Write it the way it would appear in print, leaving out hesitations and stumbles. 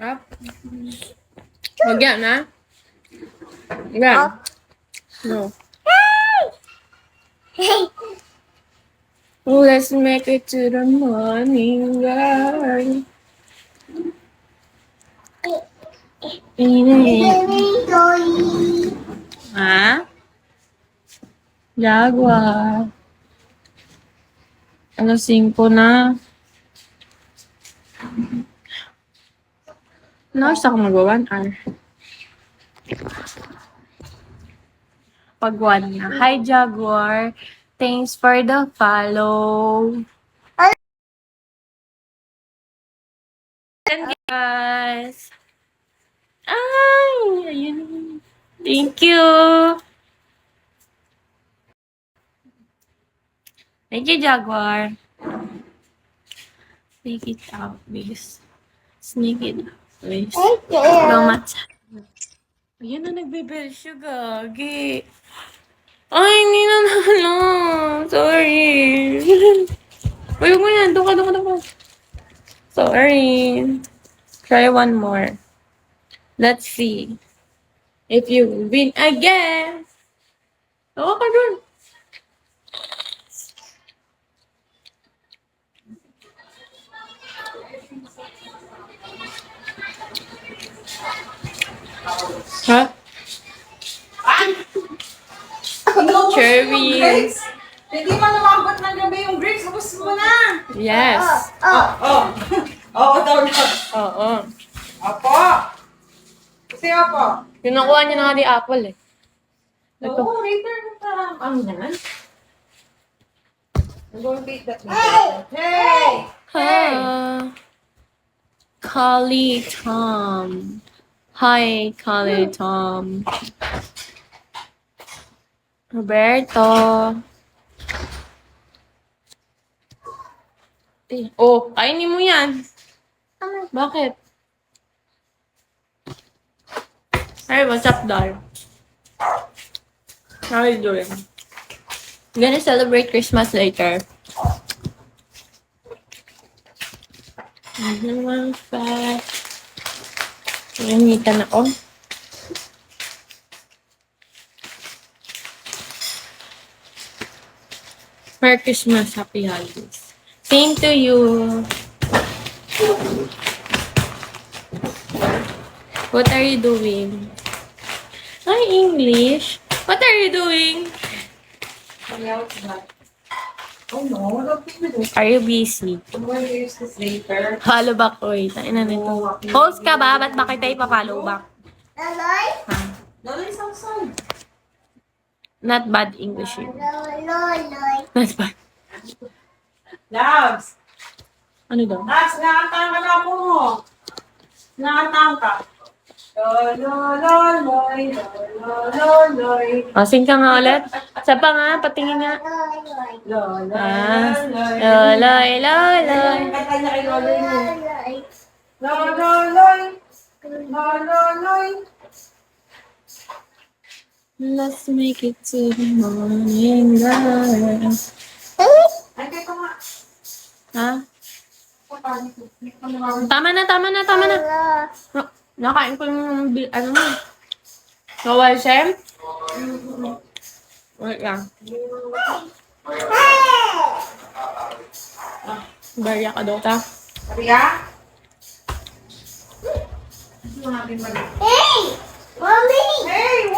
Up. Wag yan, ha? Yan. No. Oh, let's make it to the morning, girl. Ha? Jaguar. Alas 5 na. Nasa ako mag-1 hour. Pag 1 na. Hi, Jaguar. Thanks for the follow. And guys. Ay, ayun. Thank you. Thank you, Jaguar. Sneak it out, please. Sneak it out, please. Go, Mats. Ayan na, nagbe-bell siya, gagi. Ay, hindi na nalo. Sorry. Uy, mo yan. Doon ka. Sorry. Try one more. Let's see. If you win again. Tawa ka dun. Ha? Cherries. Hindi mo lumabot ng gabi yung grapes. Tapos mo na. Yes. Oo, daw. Oo. Apo. Kasi apo. Kinukuha niya na nga di apple eh. Oo, later mo pa. Ano naman? I'm going to eat that later. Hey! Collie Tom. Hi, Collie Tom. Roberto. Oh, kainin mo yan. Bakit? Hey, what's up, doll? How are you doing? I'm gonna celebrate Christmas later. Nangitan ako. Merry Christmas, Happy Holidays. Same to you. What are you doing? Hi, English. What are you doing? Oh no, don't think with this. Are you busy? I'm going to use this later. Follow back ko eh. Tain na nito. Host ka ba? Ba't ba kita ipa-follow back? Ha? Lolo is outside. Not bad English yun. Not bad. Labs! Ano daw? Labs, nakatang ka na po mo. Nakatang ka. Loloy. Sing ka nga ulit. Sa pa nga, patingin nga. Loloy. Kata niya kay Loloy mo. Loloy. Let's make it to the morning, girl. Ay, kaya ka nga. Ha? Tama na. Nakain ko yung ano mo. Kawal, Shem? Wait lang. Barya ka daw ta. Maria? Hey! Mommy! Hey!